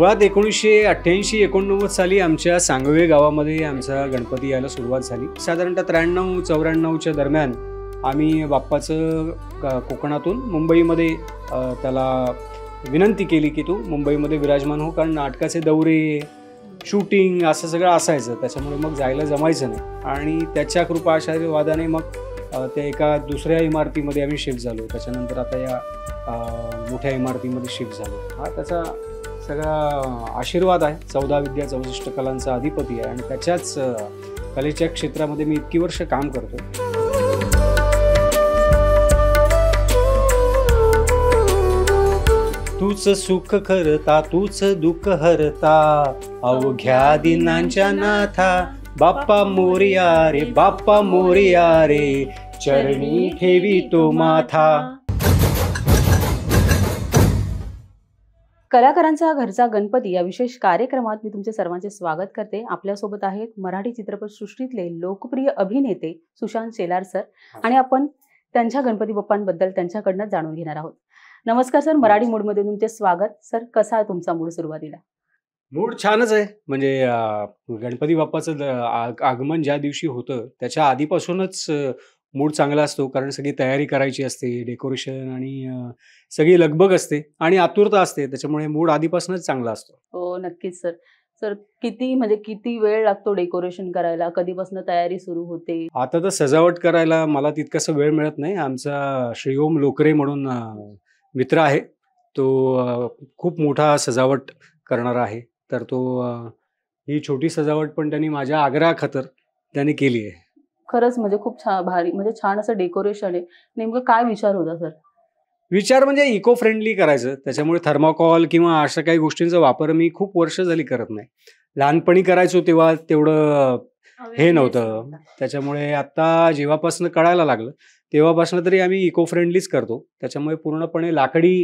मुळात 1988-89 साली आमच्या सांगवे गावामध्ये आमचा गणपती यायला सुरुवात झाली. साधारणतः 93-94च्या दरम्यान आम्ही बाप्पाचं कोकणातून मुंबईमध्ये त्याला विनंती केली की तू मुंबईमध्ये विराजमान हो, कारण नाटकाचे दौरे, शूटिंग असं सगळं असायचं, त्याच्यामुळे मग जायला जमायचं नाही. आणि त्याच्या कृपा आशीर्वादाने मग त्या एका दुसऱ्या इमारतीमध्ये आम्ही शिफ्ट झालो. त्याच्यानंतर आता या मोठ्या इमारतीमध्ये शिफ्ट झालो. हा त्याचा सगळा आशीर्वाद आहे. 14 विद्या 64 कलांचा अधिपती आहे आणि त्याच्याच कलेच्या क्षेत्रामध्ये मी इतकी वर्ष काम करतो. तूच सुख करता, तूच दुःख हरता, अवघ्या दिनांच्या नाथा, बाप्पा मोरया रे, बाप्पा मोरया रे, चरणी ठेवी तो माथा. कलाकारांचा घरचा गणपती या विशेष कार्यक्रमात मी तुमचे सर्वांचे स्वागत करते. आपल्यासोबत आहेत मराठी चित्रपटसृष्टीतले लोकप्रिय अभिनेते सुशांत शेलार सर, आणि आपण त्यांच्या गणपती बाप्पांबद्दल त्यांच्याकडनं जाणून घेणार आहोत. नमस्कार सर, मराठी मूडमध्ये तुमचे स्वागत. सर, कसा आहे तुमचा मूड सुरुवातीला? मूड छानच आहे. म्हणजे गणपती बाप्पाचं आगमन ज्या दिवशी होतं त्याच्या आधीपासूनच मूड चांगला असतो, कारण सगळी तयारी करायची असते, डेकोरेशन आणि सगळी लगबग असते आणि आतुरता असते, त्याच्यामुळे मूड आधीपासूनच चांगला असतो. हो, नक्कीच सर. सर, किती वेळ लागतो डेकोरेशन करायला? कधीपासून तयारी सुरू होते? आता तर सजावट करायला मला तितकासा वेळ मिळत नाही. आमचा श्री ओम लोकरे म्हणून मित्र आहे, तो खूप मोठा सजावट करणारा आहे. तर तो ही छोटी सजावट पण त्यांनी माझ्या आग्रहाखातर त्यांनी केली आहे. खरंच म्हणजे खूप भारी, म्हणजे छान असं डेकोरेशन आहे. नेमकं काय विचार होता सर? विचार म्हणजे इको फ्रेंडली करायचं, त्याच्यामुळे थर्माकॉल किंवा अशा काही गोष्टींचा वापर मी खूप वर्ष झाली करत नाही. लहानपणी करायचो तेव्हा तेवढं हे नव्हतं, त्याच्यामुळे आता जेव्हापासून कळायला लागलं तेव्हापासून तरी आम्ही इको फ्रेंडलीच करतो. त्याच्यामुळे पूर्णपणे लाकडी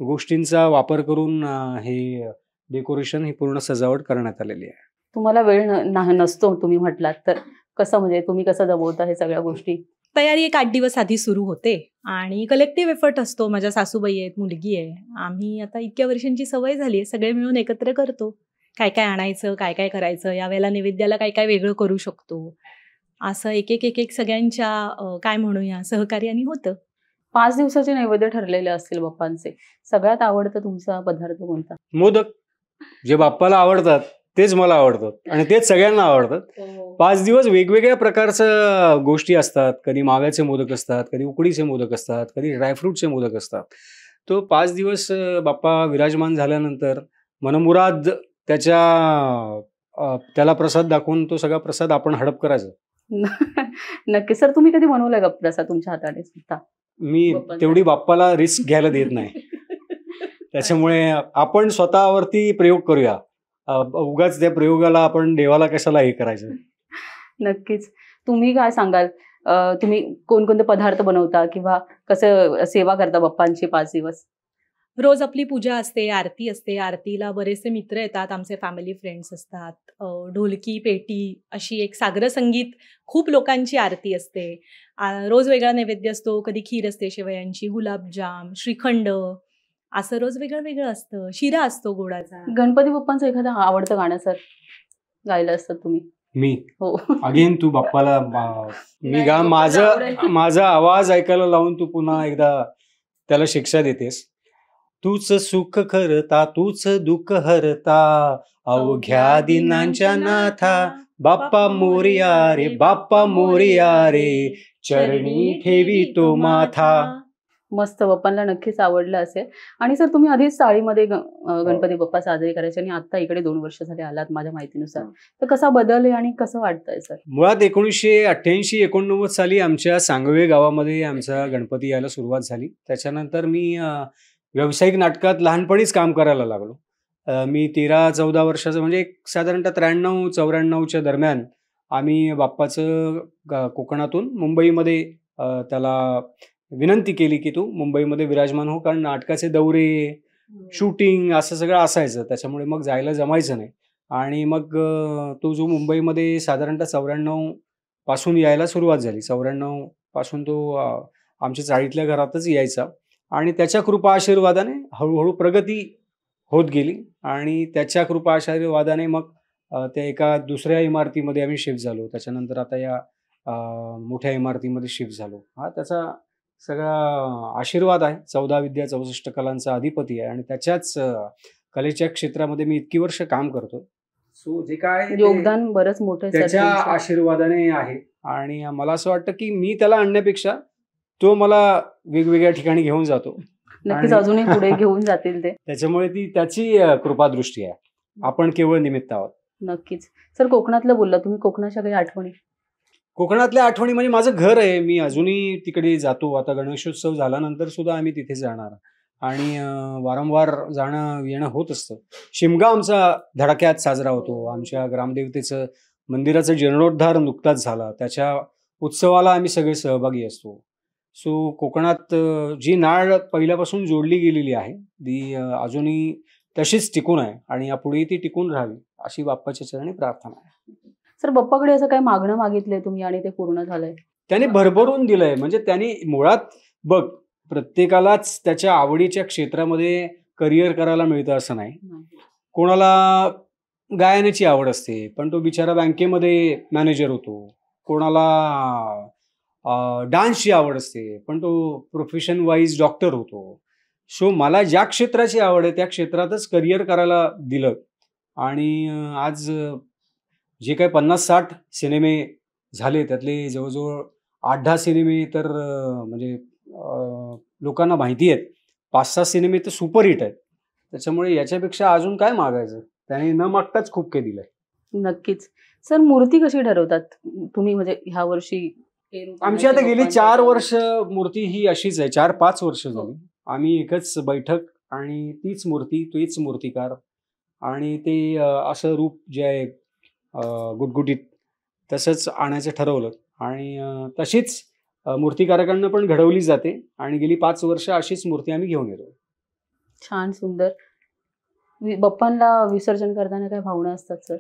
गोष्टींचा वापर करून हे डेकोरेशन, ही पूर्ण सजावट करण्यात आलेली आहे. तुम्हाला वेळ नसतो तुम्ही म्हटलात, तर कसं, म्हणजे तुम्ही कसं जमवता हे सगळ्या गोष्टी? तयारी एक 8 दिवस आधी सुरू होते आणि कलेक्टिव्ह एफर्ट असतो. माझ्या सासूबाई आहेत, मुलगी आहे. आम्ही आता इतक्या वर्षांची सवय झाली आहे, सगळे मिळून एकत्र करतो. काय काय आणायचं, काय काय करायचं, यावेळेला नैवेद्याला काय काय वेगळं करू शकतो, असं एक एक सगळ्यांच्या काय म्हणूया सहकार्याने होतं. 5 दिवसाचे नैवेद्य ठरलेले असतील बाप्पांचे. सगळ्यात आवडतं तुमचा पदार्थ कोणता? मोदक. जे बाप्पाला आवडतात तेच मला आवडतात आणि तेच सगळ्यांना आवडतात. 5 दिवस वेगवेगळ्या प्रकारच्या गोष्टी असतात. कधी माव्याचे मोदक असतात, कधी उकडीचे मोदक असतात, कधी ड्रायफ्रूटचे मोदक असतात. तो 5 दिवस बाप्पा विराजमान झाल्यानंतर मनमुराद त्याला प्रसाद दाखवून तो सगळा प्रसाद आपण हडप करायचा. नक्की सर, तुम्ही कधी बनवलाय का प्रसाद तुमच्या हाताने सुद्धा? मी तेवढी बाप्पाला रिस्क घ्यायला देत नाही. त्याच्यामुळे आपण स्वतःवरती प्रयोग करूया. उगाच त्या प्रयोगाला आपण देवाला कशाला हे करायचं. नक्कीच. तुम्ही काय सांगाल? तुम्ही कोणकोणते पदार्थ बनवता किंवा कसं सेवा करता बाप्पांची 5 दिवस? रोज आपली पूजा असते, आरती असते. आरतीला बरेचसे मित्र येतात, आमचे फॅमिली फ्रेंड्स असतात. ढोलकी, पेटी अशी एक सागर संगीत, खूप लोकांची आरती असते. रोज वेगळा नैवेद्य असतो. कधी खीर असते शेवयांची, गुलाबजाम, श्रीखंड, असं रोज वेगळं वेगळं असतं. शिरा असतो गोडाचा. गणपती बाप्पांचं एखादं आवडतं गाणं सर गायलं असतं तुम्ही? मी हो. अगेन तू बाप्पाला मी गा, माझा आवाज ऐकायला लावून तू पुन्हा एकदा त्याला शिक्षा देतेस. तूच सुख करता, तूच दुःख हरता, अवघ्या दिनांच्या नाथा, बाप्पा मोरया रे, बाप्पा मोरया रे, चरणी ठेवी तो माथा. मस्त, बाप्पांना नक्कीच आवडलं असेल. आणि सर, तुम्ही आधीच चाळीमध्ये गणपती बाप्पा साजरे करायचे आणि आता इकडे 2 वर्ष झाले आलात माझ्या माहितीनुसार, तर कसा बदल आहे आणि कसं वाटतंय सर? मुळात 1988-89 साली आमच्या सांगवे गावामध्ये आमचा गणपती यायला सुरुवात झाली. त्याच्यानंतर मी व्यावसायिक नाटकात लहानपणीच काम करायला लागलो. मी 13-14 वर्षाचं, म्हणजे साधारणतः 93-94च्या दरम्यान आम्ही बाप्पाचं कोकणातून मुंबईमध्ये त्याला विनंती केली की तू मुंबईमध्ये विराजमान हो, कारण नाटकाचे दौरे, शूटिंग असं सगळं असायचं, त्याच्यामुळे मग जायला जमायचं नाही. आणि मग तो जो मुंबईमध्ये साधारणतः 94 पासून यायला सुरुवात झाली. 94 पासून तो आमच्या चाळीतल्या घरातच यायचा आणि त्याच्या कृपा आशीर्वादाने हळूहळू प्रगती होत गेली. आणि त्याच्या कृपा आशीर्वादाने मग त्या एका दुसऱ्या इमारतीमध्ये आम्ही शिफ्ट झालो. त्याच्यानंतर आता या मोठ्या इमारतीमध्ये शिफ्ट झालो. हा त्याचा सगळा आशीर्वाद आहे. 14 विद्या 64 कलांचा अधिपती आहे आणि त्याच्याच कलेच्या क्षेत्रामध्ये मी इतकी वर्ष काम करतोय. सो जे काय ते योगदान बरंच मोठं आहे सर त्याच्या तुमचं. आशीर्वादाने आहे आणि मला असं वाटतं की मी त्याला आणण्यापेक्षा तो मला वेगवेगळ्या ठिकाणी घेऊन जातो. नक्कीच आणि अजूनही पुढे घेऊन जातील ते. त्याच्यामुळे ती त्याची कृपादृष्टी आहे. आपण केवळ निमित्त आहोत. नक्कीच. सर कोकणातलं बोलला तुम्ही, कोकणाच्या काही आठवणी? कोकणातल्या आठवणी म्हणजे माझं घर आहे. मी अजूनही तिकडे जातो. आता गणेशोत्सव झाल्यानंतर सुद्धा आम्ही तिथे जाणार आणि वारंवार जाणं येणं होत असतं. शिमगा आमचा धडाक्यात साजरा होतो. आमच्या ग्रामदेवतेचं मंदिराचा जीर्णोद्धार नुकताच झाला. त्याच्या उत्सवाला आम्ही सगळे सहभागी असतो. सो कोकणात जी नाळ पहिल्यापासून जोडली गेलेली आहे ती अजूनही तशीच टिकून आहे आणि यापुढेही ती टिकून राहावी अशी बाप्पाच्या चरणी प्रार्थना आहे. सर बाप्पाकडे असं काय मागणं मागितलंय तुम्ही आणि ते पूर्ण झालंय? त्याने भरभरून दिलंय. म्हणजे त्यांनी मुळात बघ, प्रत्येकालाच त्याच्या आवडीच्या क्षेत्रामध्ये करिअर करायला मिळतं असं नाही. कोणाला गायनाची आवड असते पण तो बिचारा बँकेमध्ये मॅनेजर होतो. कोणाला डान्सची आवड असते पण तो प्रोफेशन वाईज डॉक्टर होतो. सो मला ज्या क्षेत्राची आवड आहे त्या क्षेत्रातच करिअर करायला दिलं आणि आज जे काही 50-60 सिनेमे झाले त्यातले जवळजवळ 8-10 सिनेमे तर म्हणजे लोकांना माहिती आहेत. 5-6 सिनेमे तर सुपरहिट आहेत. त्याच्यामुळे याच्यापेक्षा अजून काय मागायचं. त्याने न मागताच खूप काही दिलंय. नक्कीच. सर मूर्ती कशी ठरवतात तुम्ही, म्हणजे ह्या वर्षी आमची आता गेली 4 वर्ष मूर्ती ही अशीच आहे. 4-5 वर्ष झाली. आम्ही एकच बैठक आणि तीच मूर्ती तोच मूर्तिकार आणि ते असं रूप जे आहे गुटगुटीत तसंच आणायचं ठरवलं आणि तशीच मूर्तिकाराकडनं पण घडवली जाते आणि गेली 5 वर्ष अशीच मूर्ती आम्ही घेऊन येतो. छान सुंदर. बाप्पांना विसर्जन करताना काय भावना असतात सर?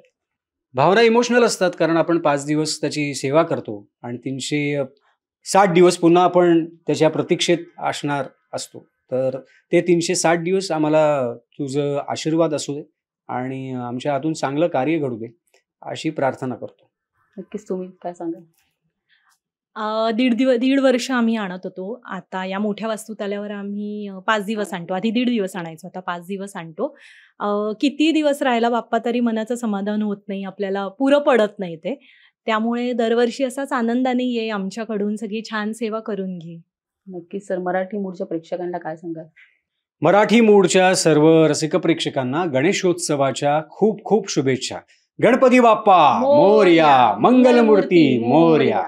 भावना इमोशनल असतात कारण आपण 5 दिवस त्याची सेवा करतो आणि 360 दिवस पुन्हा आपण त्याच्या प्रतीक्षेत असणार असतो. तर ते 360 दिवस आम्हाला तुझं आशीर्वाद असू दे आणि आमच्या हातून चांगलं कार्य घडू दे अशी प्रार्थना करतो. नक्कीच. तुम्ही काय सांगाल? दीड वर्ष आम्ही आणत होतो. आता या मोठ्या वास्तूत आल्यावर आम्ही 5 दिवस आणतो. आधी 1.5 दिवस आणायचो, आता 5 दिवस आणतो. किती दिवस राहायला बाप्पा तरी मनाचं समाधान होत नाही, आपल्याला पुरं पडत नाही ते. त्यामुळे दरवर्षी असाच आनंदाने ये, आमच्याकडून सगळी छान सेवा करून घे. नक्कीच सर. मराठी मूडच्या प्रेक्षकांना काय सांगाल? मराठी मूडच्या सर्व रसिक प्रेक्षकांना गणेशोत्सवाच्या खूप खूप शुभेच्छा. गणपती बाप्पा मोरया, मंगलमूर्ती मोरया.